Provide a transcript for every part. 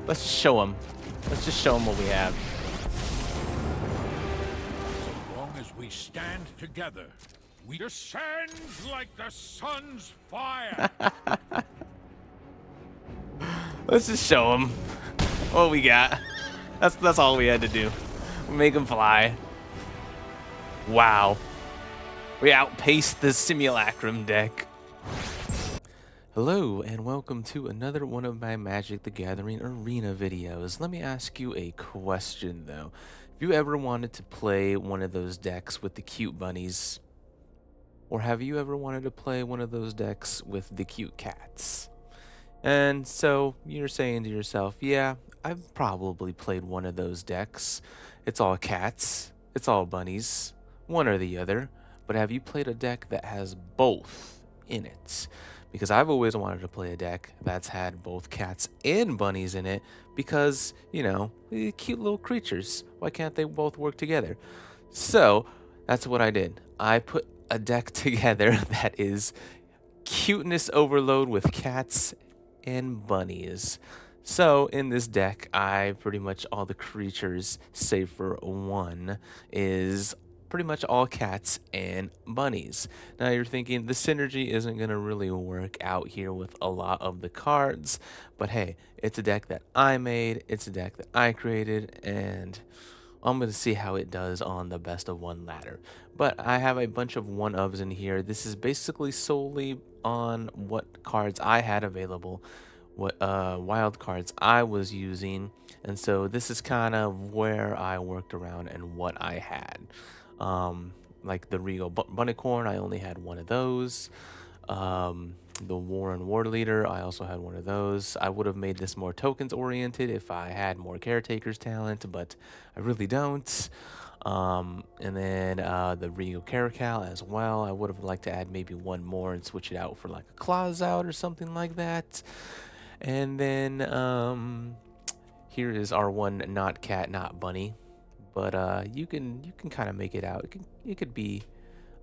Let's just show them. Let's just show them what we have. As long as we stand together, we descend like the sun's fire. Let's just show them what we got. That's all we had to do. Make them fly. Wow. We outpaced the simulacrum deck. Hello and welcome to another one of my Magic the Gathering arena videos. Let me ask you a question though. Have you ever wanted to play one of those decks with the cute bunnies? Or have you ever wanted to play one of those decks with the cute cats? And so you're saying to yourself, yeah, I've probably played one of those decks. It's all cats, it's all bunnies, one or the other. But have you played a deck that has both in it? Because I've always wanted to play a deck that's had both cats and bunnies in it because, you know, cute little creatures. Why can't they both work together? So that's what I did. I put a deck together that is cuteness overload with cats and bunnies. So in this deck, pretty much all the creatures, save for one, is pretty much all cats and bunnies. Now you're thinking the synergy isn't going to really work out here with a lot of the cards, but hey, it's a deck that I made, it's a deck that I created, and I'm going to see how it does on the best of one ladder. But I have a bunch of one-ofs in here. This is basically solely on what cards I had available, what wild cards I was using, and so this is kind of where I worked around and what I had. Like the Regal Bunnicorn, I only had one of those. The Warren Warleader, I also had one of those. I would have made this more tokens oriented if I had more Caretaker's talent, but I really don't. And then the Regal Caracal as well. I would have liked to add maybe one more and switch it out for like a claws out or something like that. And then here is our one not cat, not bunny. But you can kind of make it out. It could be,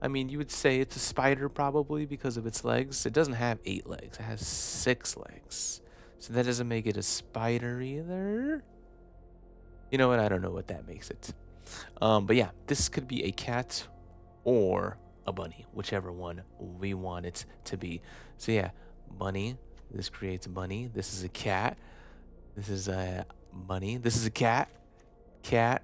I mean, you would say it's a spider probably because of its legs. It doesn't have 8 legs. It has 6 legs. So that doesn't make it a spider either. You know what? I don't know what that makes it. But yeah, this could be a cat or a bunny, whichever one we want it to be. So yeah, bunny. This creates a bunny. This is a cat. This is a bunny. This is a cat. Cat.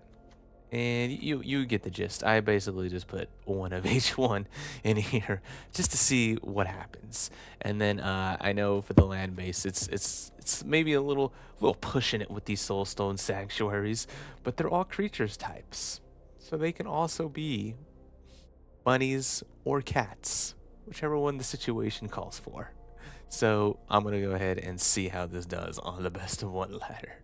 And you get the gist. I basically just put one of each one in here just to see what happens. And then I know for the land base, it's maybe a little pushing it with these soulstone sanctuaries, but they're all creatures types, so they can also be bunnies or cats, whichever one the situation calls for. So I'm gonna go ahead and see how this does on the best of one ladder.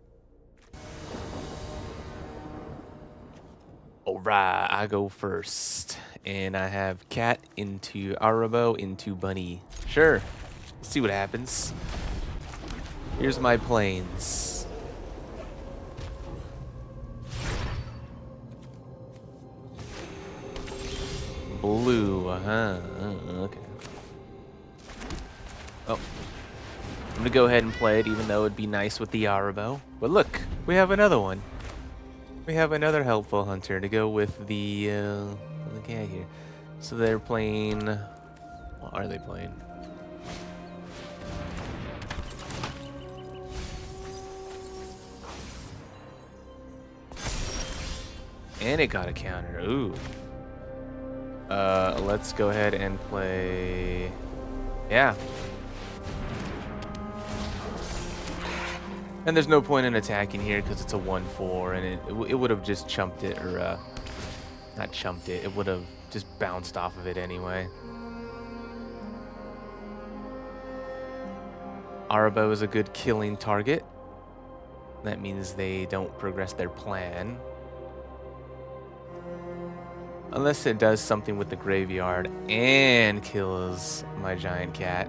Alright, I go first. And I have cat into Arahbo into bunny. Sure. Let's see what happens. Here's my planes. Blue, okay. Oh. I'm gonna go ahead and play it, even though it'd be nice with the Arahbo. But look, we have another one. We have another helpful hunter to go with the cat here. So they're playing. What are they playing? And it got a counter. Ooh. Let's go ahead and play. Yeah. And there's no point in attacking here because it's a 1/4, and it would have just chumped it, or not chumped it. It would have just bounced off of it anyway. Arahbo is a good killing target. That means they don't progress their plan. Unless it does something with the graveyard and kills my giant cat.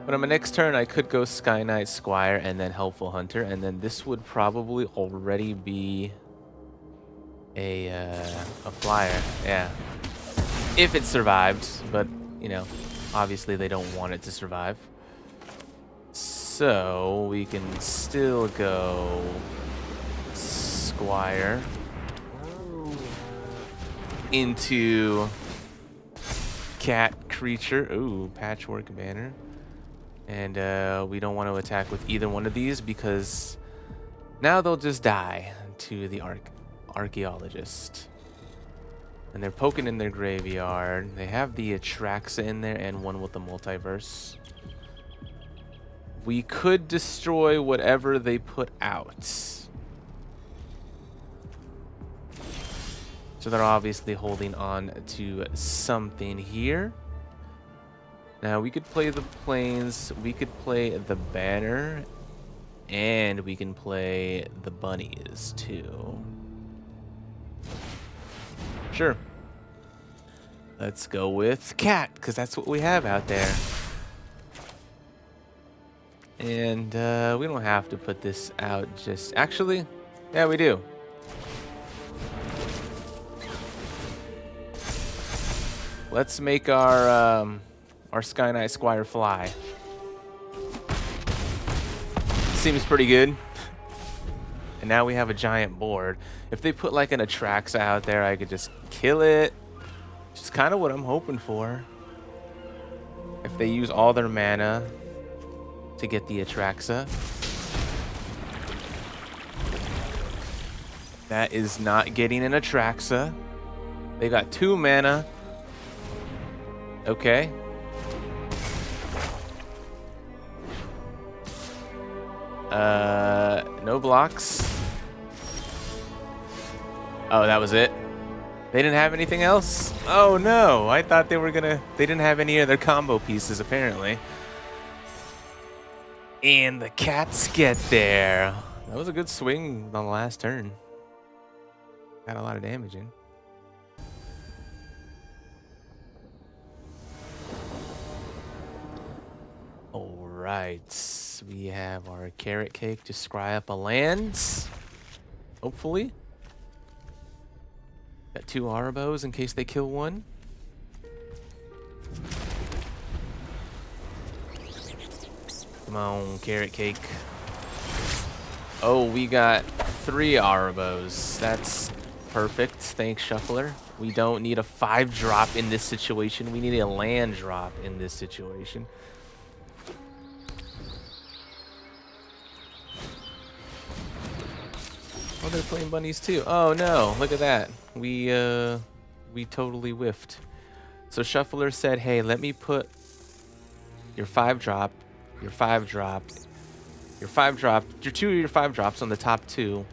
But on my next turn, I could go Skyknight Squire and then Helpful Hunter, and then this would probably already be a flyer. Yeah, if it survived, but you know, obviously they don't want it to survive. So we can still go Squire into cat creature. Ooh, Patchwork Banner. And we don't want to attack with either one of these because now they'll just die to the archaeologist. And they're poking in their graveyard. They have the Atraxa in there and one with the multiverse. We could destroy whatever they put out. So they're obviously holding on to something here. Now we could play the planes, we could play the banner, and we can play the bunnies too. Sure. Let's go with cat, because that's what we have out there. And we don't have to put this out just... Actually, yeah, we do. Let's make our Skyknight Squire fly. Seems pretty good. And now we have a giant board. If they put like an Atraxa out there, I could just kill it. Which is kind of what I'm hoping for. If they use all their mana to get the Atraxa. That is not getting an Atraxa. They got 2 mana. Okay. No blocks. Oh, that was it? They didn't have anything else? Oh no, I thought they were gonna... They didn't have any other combo pieces, apparently. And the cats get there. That was a good swing on the last turn. Got a lot of damage in. Alright, we have our carrot cake to scry up a land. Hopefully. Got 2 Arahbos in case they kill one. Come on, carrot cake. Oh, we got 3 Arahbos. That's perfect. Thanks, Shuffler. We don't need a 5-drop in this situation. We need a land drop in this situation. Oh, they're playing bunnies too. Oh no, look at that. We totally whiffed. So Shuffler said, hey, let me put your 5-drop, your 5-drop, your 5-drop, your 2 of your 5-drops on the top 2.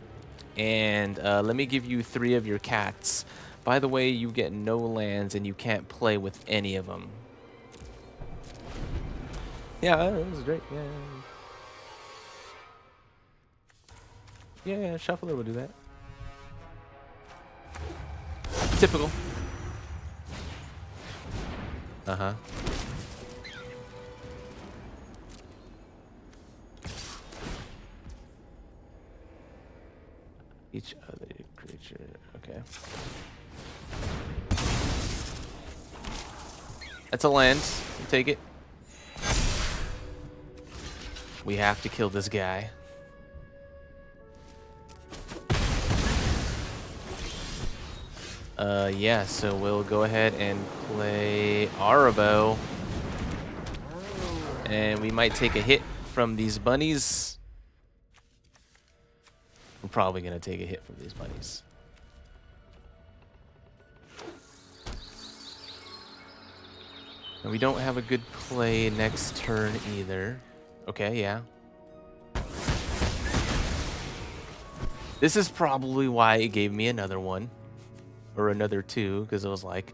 And let me give you 3 of your cats. By the way, you get no lands and you can't play with any of them. Yeah, that was great. Yeah. Yeah, Shuffler will do that. Typical. Uh-huh. Each other creature. Okay. That's a land. We'll take it. We have to kill this guy. Yeah, so we'll go ahead and play Arahbo. And we might take a hit from these bunnies. We're probably going to take a hit from these bunnies. And we don't have a good play next turn either. Okay, yeah. This is probably why it gave me another one. Or another 2, because it was like,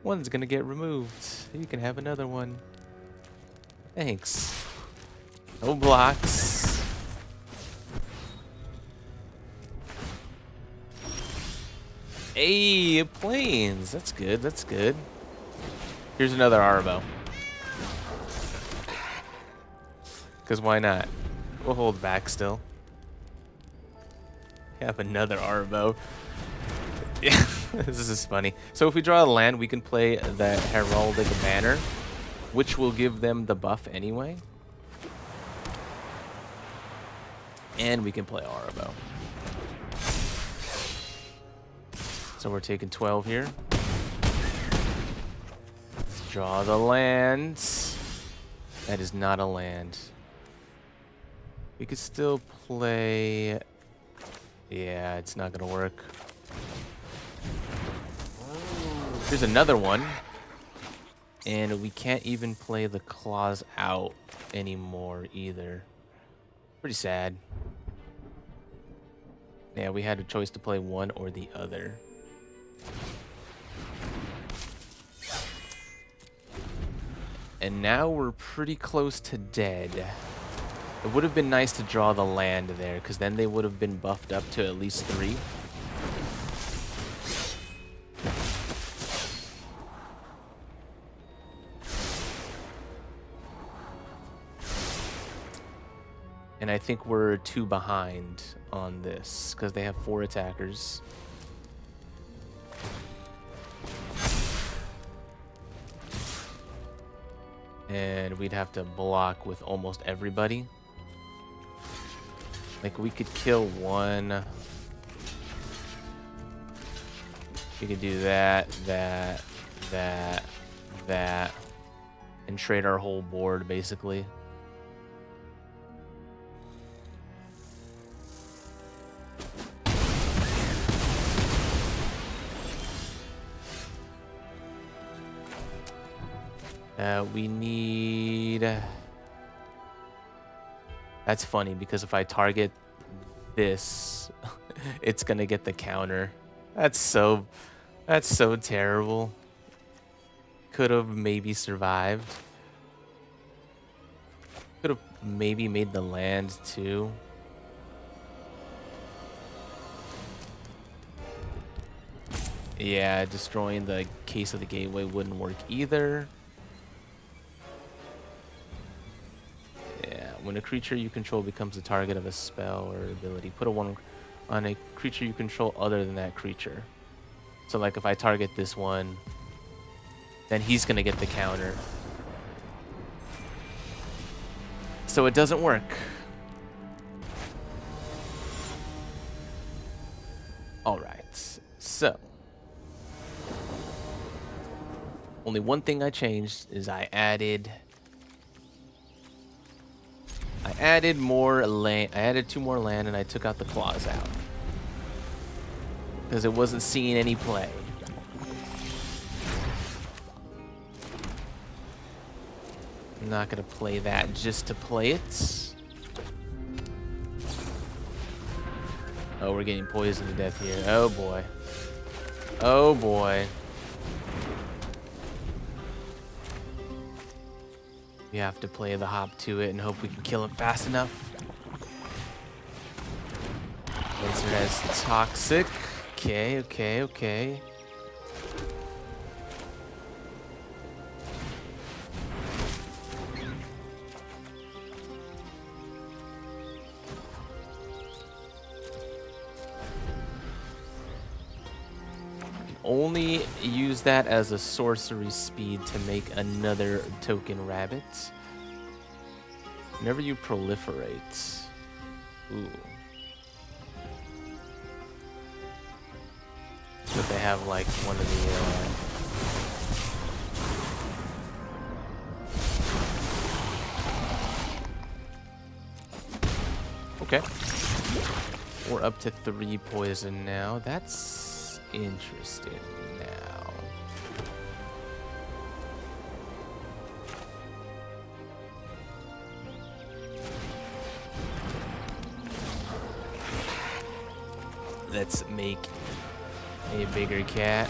one's gonna get removed. You can have another one. Thanks. No blocks. Hey, planes. That's good. That's good. Here's another Arahbo. Because why not? We'll hold back still. Have another Arahbo. Yeah, this is funny. So if we draw a land, we can play the Heraldic Banner, which will give them the buff anyway. And we can play Arahbo. So we're taking 12 here. Let's draw the land. That is not a land. We could still play... Yeah, it's not gonna work. Here's another one. And we can't even play the claws out anymore either. Pretty sad. Yeah, we had a choice to play one or the other. And now we're pretty close to dead. It would have been nice to draw the land there, because then they would have been buffed up to at least 3. And I think we're 2 behind on this, because they have 4 attackers. And we'd have to block with almost everybody. Like, we could kill one. We could do that, that, that, that, and trade our whole board, basically. We need... That's funny, because if I target this, it's gonna get the counter. That's so terrible. Could have maybe survived. Could have maybe made the land too. Yeah, destroying the Case of the Gateway wouldn't work either. When a creature you control becomes the target of a spell or ability, put a 1 on a creature you control other than that creature. So like if I target this one, then he's gonna get the counter. So it doesn't work. Alright, so. Only one thing I changed is I added more land. I added 2 more land and I took out the claws out. Because it wasn't seeing any play. I'm not going to play that just to play it. Oh, we're getting poisoned to death here. Oh boy. Oh boy. We have to play the hop to it and hope we can kill him fast enough. Laser has toxic. Okay, okay, okay. Only use that as a sorcery speed to make another token rabbit. Whenever you proliferate. Ooh. But they have like one of the okay. We're up to 3 poison now. That's interesting now. Let's make a bigger cat.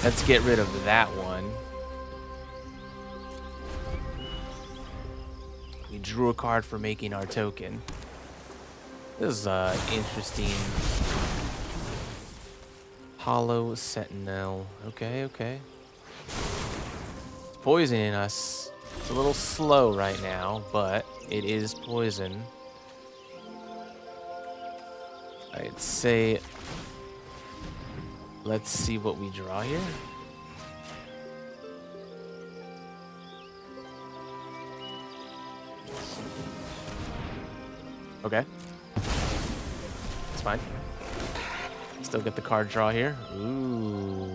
Let's get rid of that one. We drew a card for making our token. This is interesting. Hollow Sentinel. Okay, okay. It's poisoning us. It's a little slow right now, but it is poison. I'd say, let's see what we draw here. Okay. It's fine. Still get the card draw here. Ooh.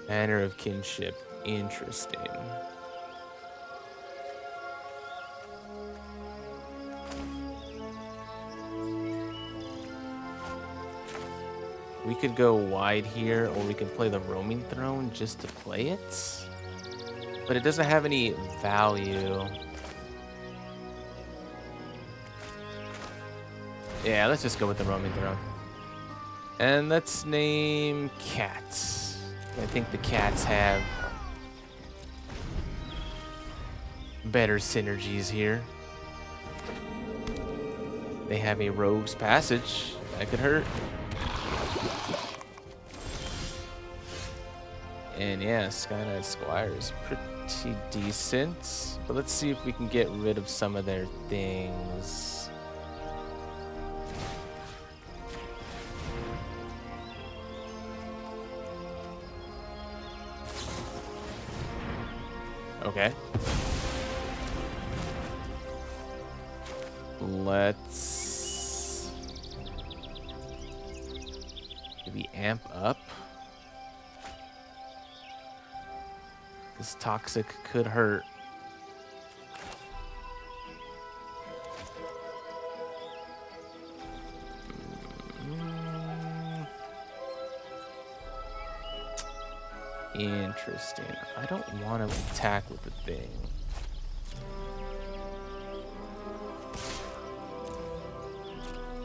Banner of Kinship. Interesting. We could go wide here, or we could play the Roaming Throne just to play it. But it doesn't have any value. Yeah, let's just go with the Roaming Throne. And let's name cats. I think the cats have better synergies here. They have a Rogue's Passage. That could hurt. And yeah, Skyknight Squire is pretty decent. But let's see if we can get rid of some of their things. Okay. Let's maybe amp up. This toxic could hurt. Interesting. I don't want to attack with the thing.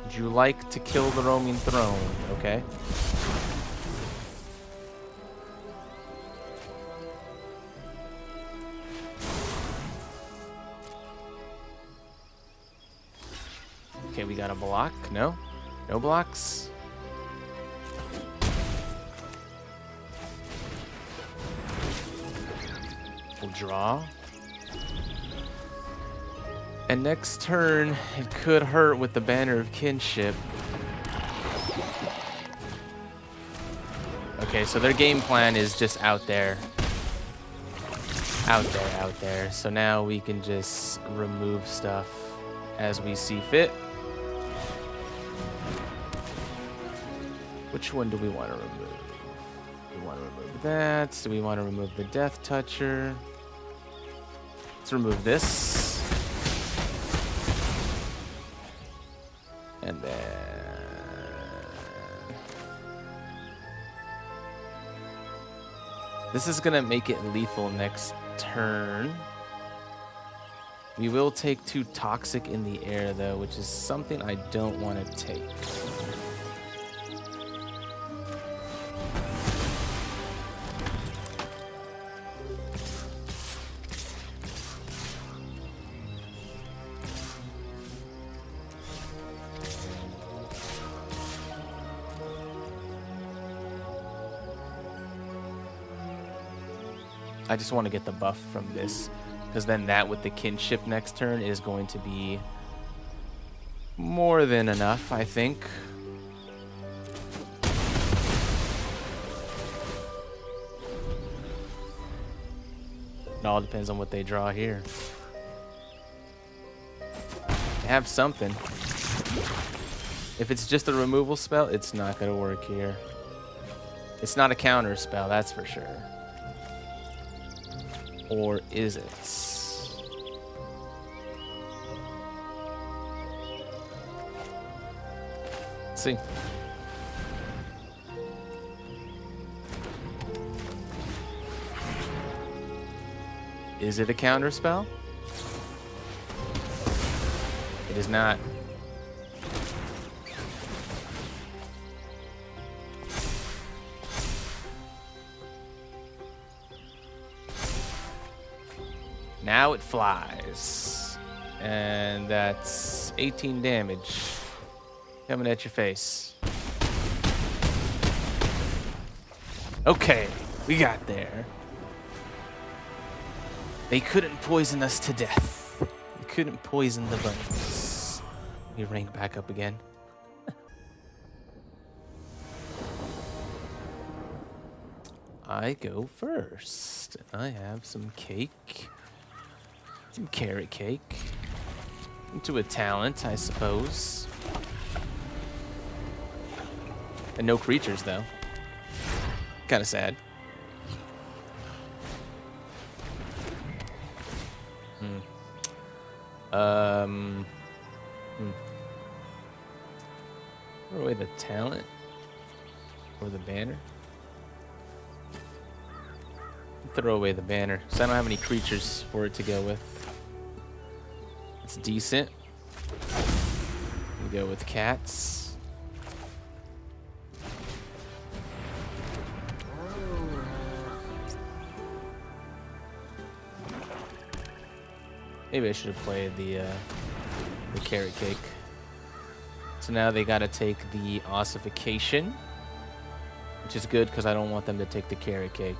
Would you like to kill the Roaming Throne? Okay. Okay, we got a block. No? No blocks? We'll draw. And next turn, it could hurt with the Banner of Kinship. Okay, so their game plan is just out there. Out there. So now we can just remove stuff as we see fit. Which one do we want to remove? We want to remove that. Do we want to remove the Death Toucher? Let's remove this. And then... this is going to make it lethal next turn. We will take 2 Toxic in the air, though, which is something I don't want to take. I just want to get the buff from this, because then that with the Kinship next turn is going to be more than enough, I think. It all depends on what they draw here. They have something. If it's just a removal spell, it's not going to work here. It's not a counter spell, that's for sure. Or is it? Let's see. Is it a counter spell? It is not. Now it flies. And that's 18 damage. Coming at your face. Okay, we got there. They couldn't poison us to death. They couldn't poison the bunnies. We rank back up again. I go first. I have some cake. Some carrot cake. Into a talent, I suppose. And no creatures, though. Kind of sad. Throw away the talent or the banner. Throw away the banner, so I don't have any creatures for it to go with. It's decent. We go with cats. Maybe I should have played the carrot cake. So now they gotta take the Ossification, which is good because I don't want them to take the carrot cake.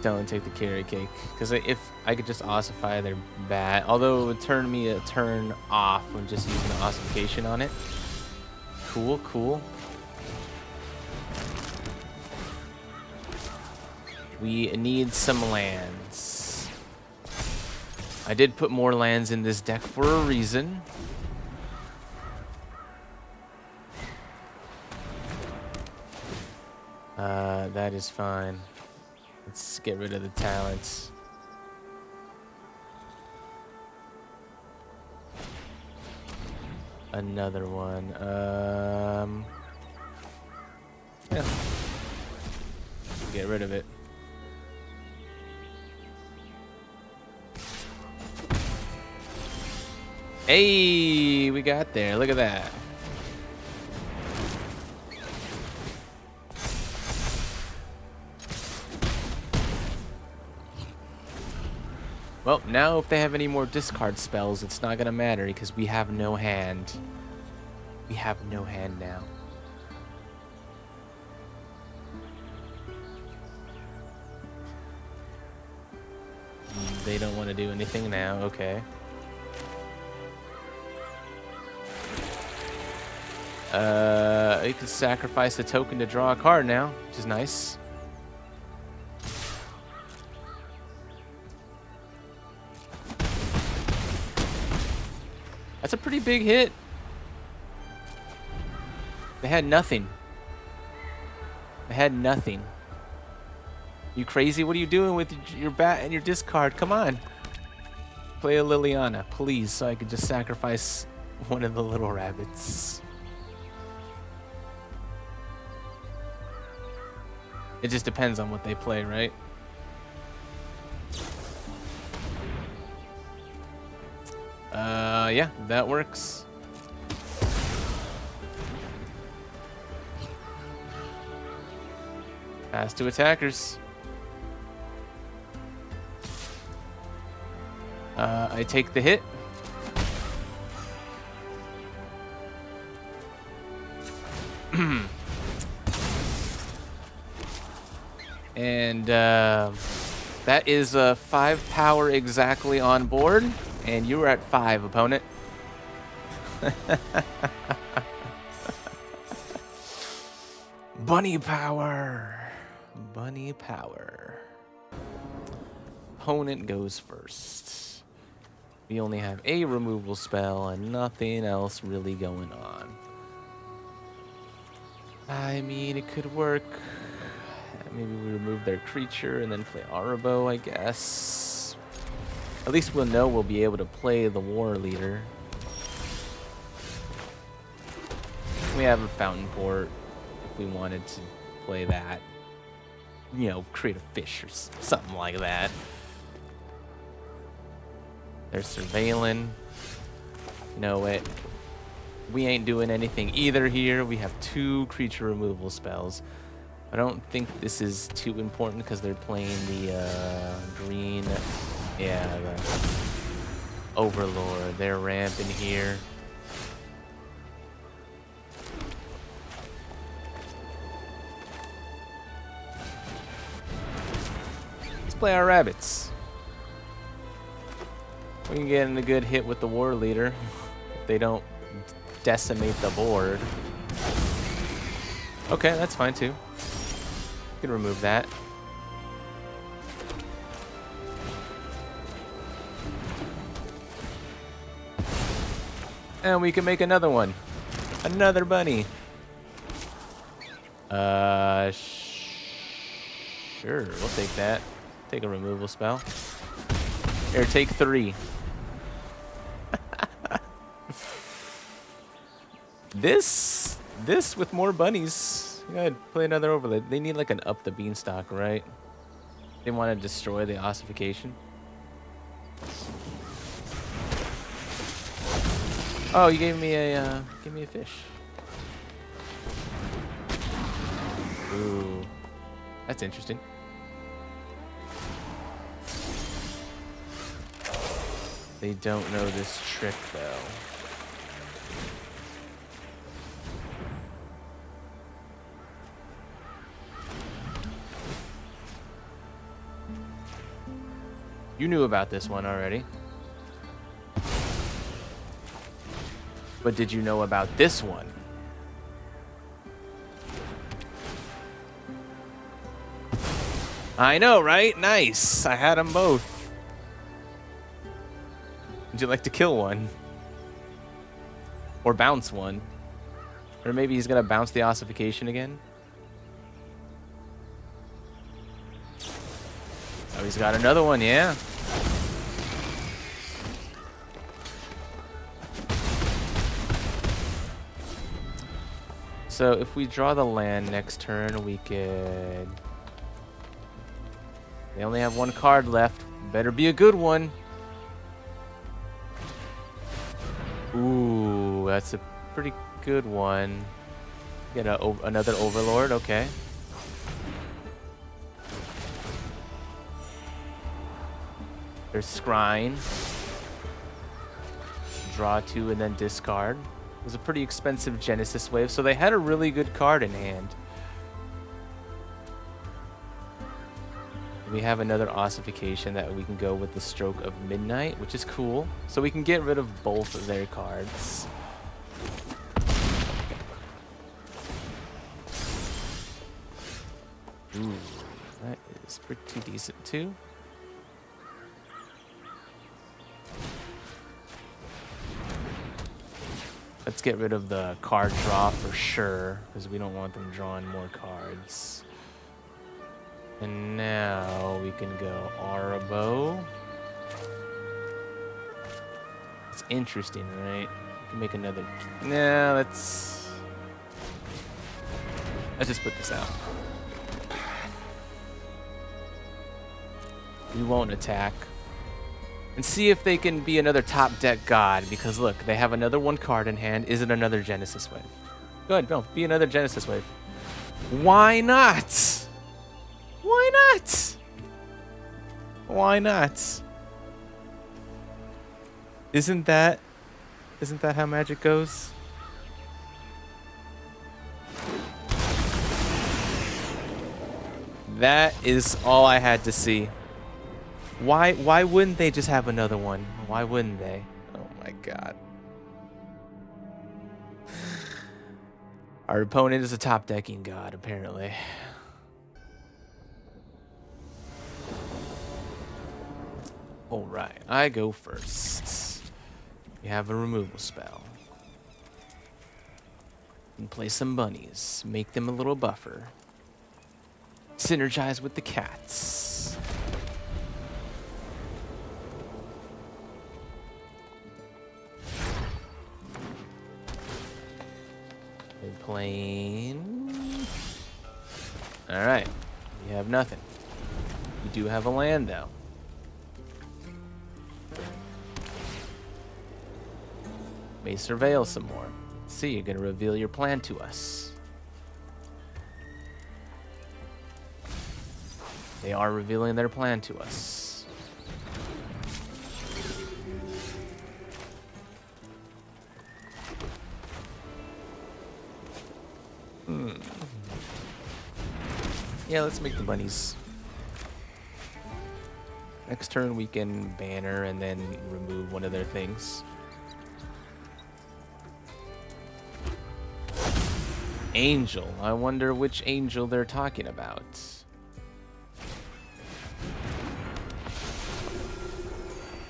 Don't take the carrot cake, because if I could just ossify, they're bad. Although it would turn me a turn off when just using the Ossification on it. Cool, cool. We need some lands. I did put more lands in this deck for a reason. That is fine. Let's get rid of the talents. Another one. Yeah. Get rid of it. Hey, we got there. Look at that. Well, now if they have any more discard spells, it's not going to matter because we have no hand. We have no hand now. They don't want to do anything now. Okay. You can sacrifice a token to draw a card now, which is nice. That's a pretty big hit. They had nothing. They had nothing. You crazy? What are you doing with your bat and your discard? Come on. Play a Liliana, please, so I can just sacrifice one of the little rabbits. It just depends on what they play, right? Yeah, that works. Pass to attackers. I take the hit. And that is 5 power exactly on board. And you were at 5, opponent. Bunny power. Bunny power. Opponent goes first. We only have a removal spell and nothing else really going on. I mean, it could work. Maybe we remove their creature and then play Arahbo, I guess. At least we'll know we'll be able to play the Warleader. We have a Fountain Port if we wanted to play that. You know, create a fish or something like that. They're surveilling. Know it. We ain't doing anything either here. We have 2 creature removal spells. I don't think this is too important because they're playing the green. Yeah, the Overlord. They're ramping here. Let's play our rabbits. We can get in a good hit with the Warleader if they don't decimate the board. Okay, that's fine too. You can remove that. And we can make another one. Another bunny. Sure, we'll take that. Take a removal spell. Here, take 3. This with more bunnies. Go ahead, play another overlay. They need like an up the beanstalk, right? They want to destroy the ossification. Oh, you gave me a fish. Ooh, that's interesting. They don't know this trick though. You knew about this one already. But did you know about this one? I know, right? Nice. I had them both. Would you like to kill one? Or bounce one? Or maybe he's gonna bounce the ossification again? Oh, he's got another one, yeah. So if we draw the land next turn, we could... They only have 1 card left. Better be a good one. Ooh, that's a pretty good one. Get another Overlord, okay. There's Scrying. Draw 2 and then discard. It was a pretty expensive Genesis wave, so they had a really good card in hand. We have another ossification that we can go with the Stroke of Midnight, which is cool. So we can get rid of both of their cards. Ooh, that is pretty decent too. Let's get rid of the card draw for sure, because we don't want them drawing more cards. And now we can go Arahbo. It's interesting, right? We can make another... Nah, let's just put this out. We won't attack. And see if they can be another top deck god, because look, they have another 1 card in hand. Is it another Genesis wave? Go ahead, no, be another Genesis wave. Why not? Why not? Why not? Isn't that how Magic goes? That is all I had to see. Why wouldn't they just have another one? Why wouldn't they? Oh my god. Our opponent is a top decking god, apparently. Alright, I go first. We have a removal spell. And play some bunnies. Make them a little buffer. Synergize with the cats. Plane. Alright. We have nothing. We do have a land, though. May surveil some more. See, you're going to reveal your plan to us. They are revealing their plan to us. Yeah, let's make the bunnies. Next turn we can banner and then remove one of their things. Angel. I wonder which angel they're talking about.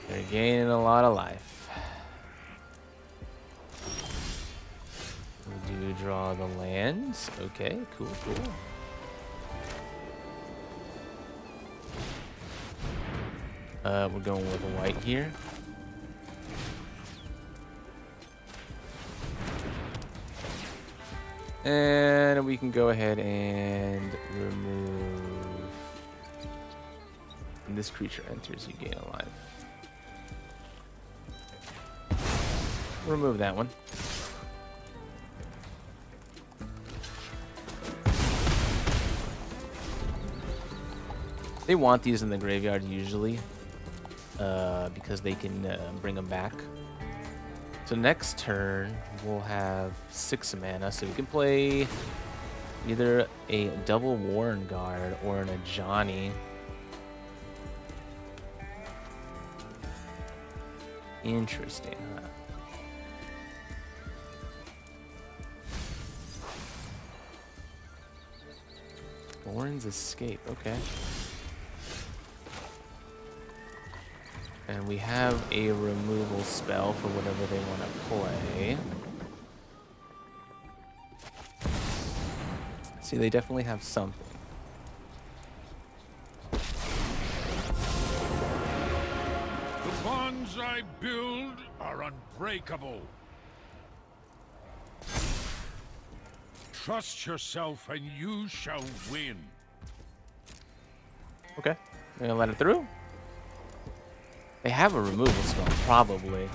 They're gaining a lot of life. We do draw the lands. Okay, cool, cool. We're going with white here. And we can go ahead and remove. When this creature enters, you gain a life. Remove that one. They want these in the graveyard usually, because they can bring them back. So next turn, we'll have 6 mana, so we can play either a double Warrenguard or an Ajani. Interesting, huh? Warren's Escape, okay. And we have a removal spell for whatever they want to play. See, they definitely have something. The bonds I build are unbreakable. Trust yourself and you shall win. Okay, we're gonna let it through. They have a removal spell, probably.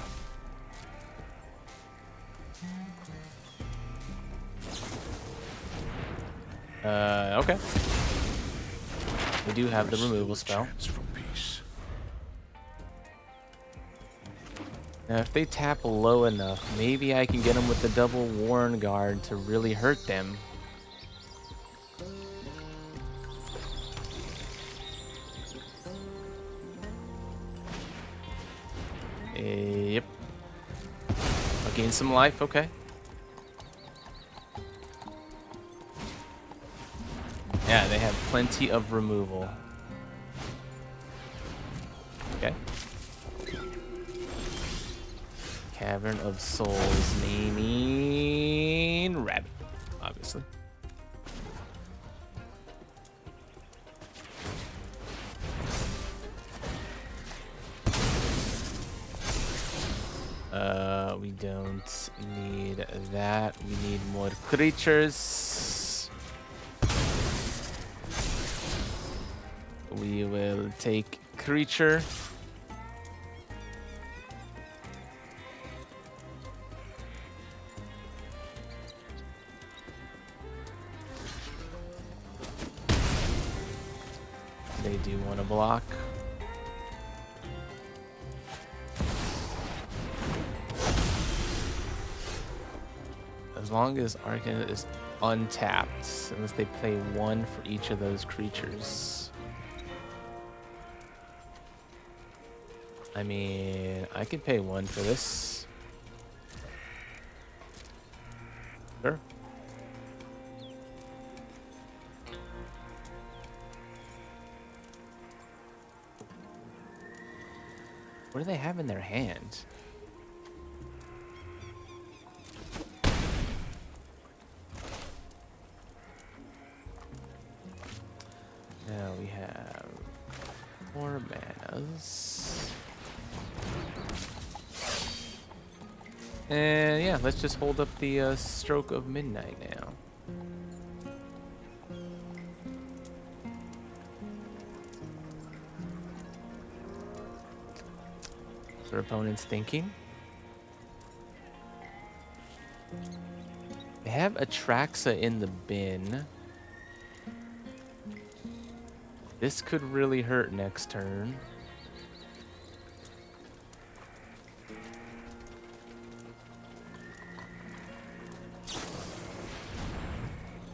Okay. We do have the removal spell. Now, if they tap low enough, maybe I can get them with the double Warrenguard to really hurt them. Yep. I'll gain some life, okay. Yeah, they have plenty of removal. Okay. Cavern of Souls, naming rabbit, obviously. We don't need that. We need more creatures. We will take creature. They do want to block. As long as Arcana is untapped, unless they play 1 for each of those creatures. I mean, I could pay 1 for this. Sure. What do they have in their hand? Now we have 4 manas. And yeah, let's just hold up the Stroke of Midnight now. What's our opponent's thinking? They have Atraxa in the bin. This could really hurt next turn.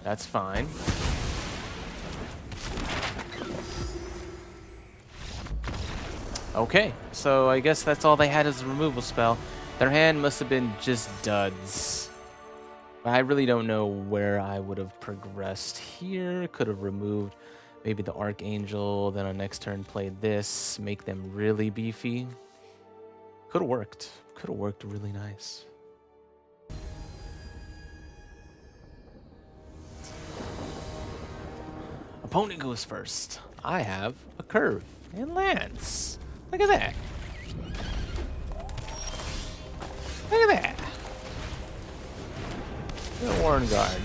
That's fine. Okay, so I guess that's all they had as a removal spell. Their hand must have been just duds. I really don't know where I would have progressed here. Could have removed maybe the Archangel, then on next turn played this, make them really beefy. Could have worked. Could have worked really nice. Opponent goes first. I have a curve and lands. Look at that. Look at that. The Warrenguard.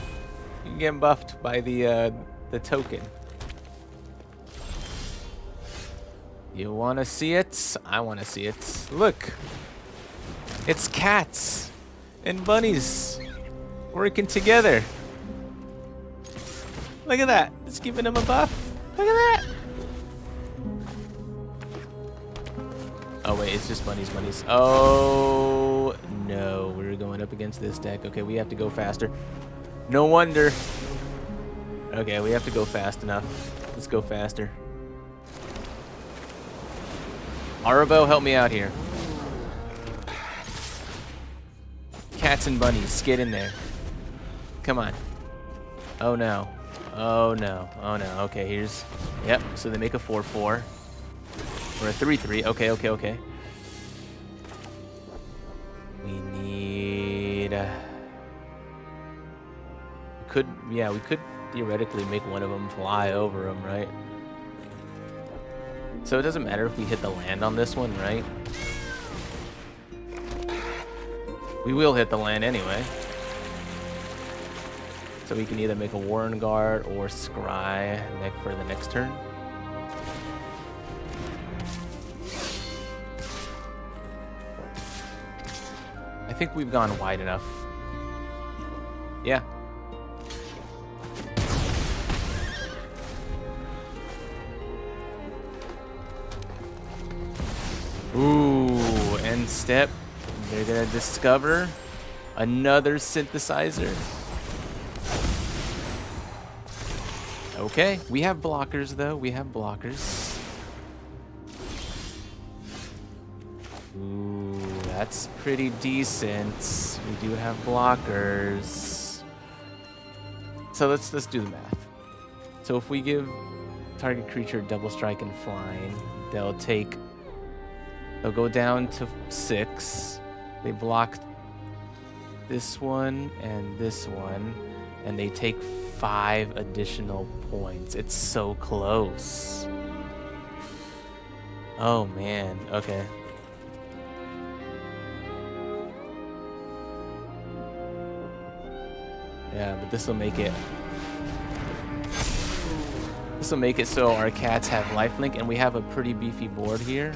You can get buffed by the token. You want to see it? I want to see it. Look. It's cats and bunnies working together. Look at that. It's giving them a buff. Look at that. Oh, wait. It's just bunnies. Oh, no. We're going up against this deck. Okay, we have to go faster. No wonder. Okay, we have to go fast enough. Let's go faster. Arahbo, help me out here. Cats and bunnies, get in there. Come on. Oh no. Oh no. Oh no. Okay, here's... Yep, so they make a 4-4. Or a 3-3. Okay. We need... we could theoretically make one of them fly over them, right? So it doesn't matter if we hit the land on this one, right? We will hit the land anyway. So we can either make a Warrenguard or Scry for the next turn. I think we've gone wide enough. Yeah. Ooh, end step. They're gonna discover another synthesizer. Okay, we have blockers though. We have blockers. Ooh, that's pretty decent. We do have blockers. So let's do the math. So if we give target creature double strike and flying, they'll go down to 6. They block this one and this one, and they take 5 additional points. It's so close. Oh man, okay. Yeah, but this will make it so our cats have lifelink, and we have a pretty beefy board here.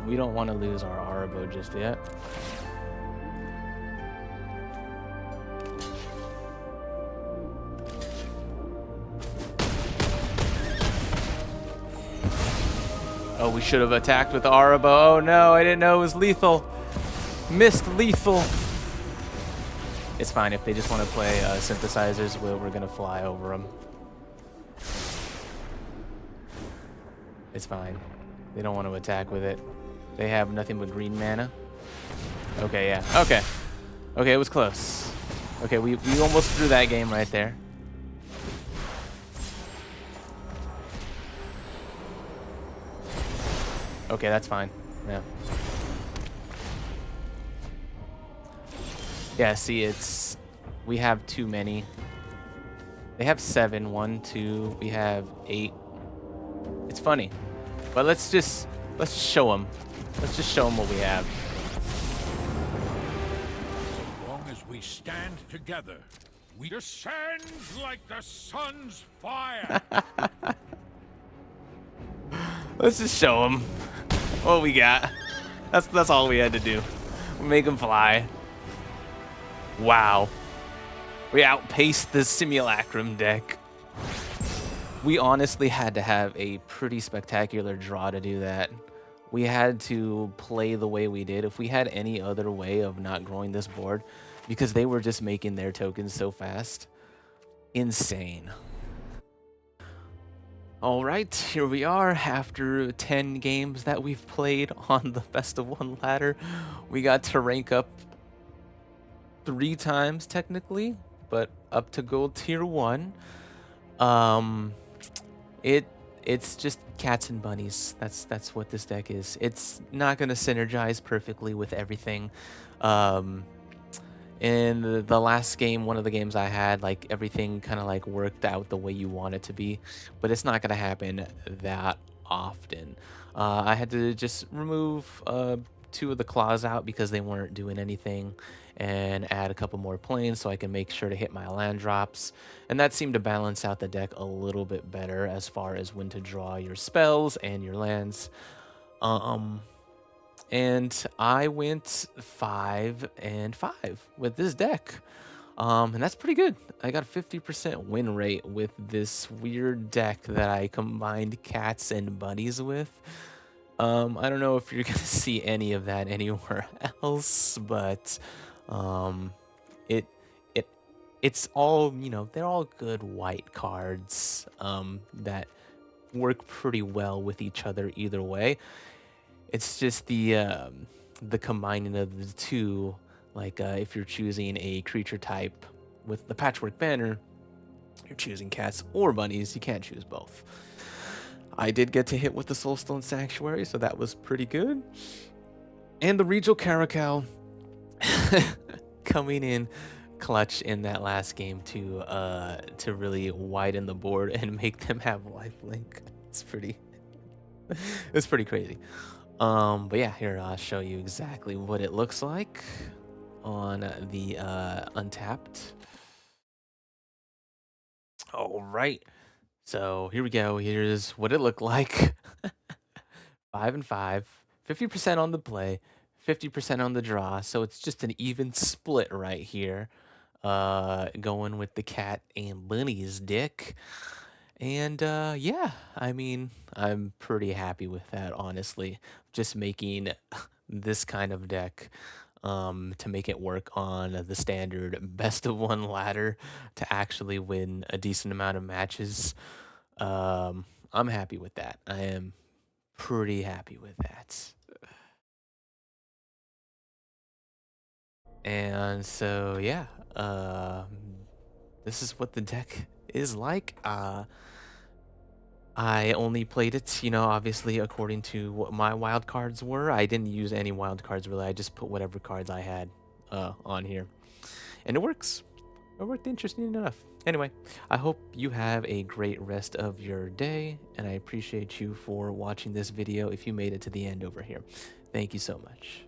We don't want to lose our Arahbo just yet. Oh, we should have attacked with Arahbo. Oh no, I didn't know it was lethal. Missed lethal. It's fine if they just want to play synthesizers. We're gonna fly over them. It's fine. They don't want to attack with it. They have nothing but green mana. Okay, yeah. Okay. Okay, it was close. Okay, we almost threw that game right there. Okay, that's fine. Yeah. Yeah, see, we have too many. They have 7. 1, 2. We have 8. It's funny. But let's just show them. Let's just show them what we have. As long as we stand together, we descend like the sun's fire. Let's just show them what we got. That's all we had to do. Make them fly. Wow. We outpaced the simulacrum deck. We honestly had to have a pretty spectacular draw to do that. We had to play the way we did. If we had any other way of not growing this board, because they were just making their tokens so fast. Insane. All right, here we are after 10 games that we've played on the best of one ladder. We got to rank up 3 times technically, but up to gold tier 1. Um it it's just cats and bunnies. That's what this deck is. It's not going to synergize perfectly with everything. Um in the last game, one of the games I had, like everything kind of like worked out the way you want it to be, but it's not gonna happen that often. I had to just remove 2 of the claws out because they weren't doing anything, and add a couple more planes so I can make sure to hit my land drops, and that seemed to balance out the deck a little bit better as far as when to draw your spells and your lands. Um, and I went 5 and 5 with this deck. And that's pretty good. I got a 50% win rate with this weird deck that I combined cats and bunnies with. I don't know if you're gonna see any of that anywhere else, but um, it it it's all, they're all good white cards that work pretty well with each other either way. It's just the combining of the two, like if you're choosing a creature type with the Patchwork Banner, you're choosing cats or bunnies. You can't choose both. I did get to hit with the Soulstone Sanctuary, so that was pretty good. And the Regal Caracal coming in clutch in that last game to really widen the board and make them have lifelink. It's pretty crazy. But yeah, here I'll show you exactly what it looks like on the Untapped. All right, so here we go. Here's what it looked like. 5 and 5, 50% on the play, 50% on the draw. So it's just an even split right here. Going with the cat and bunnies dick. And yeah, I mean, I'm pretty happy with that, honestly. Just making this kind of deck to make it work on the standard best of one ladder to actually win a decent amount of matches. I'm happy with that. I am pretty happy with that. And so yeah, this is what the deck is like. I only played it, obviously according to what my wild cards were. I didn't use any wild cards really. I just put whatever cards I had on here, and it works. It worked interesting enough. Anyway, I hope you have a great rest of your day, and I appreciate you for watching this video if you made it to the end over here. Thank you so much.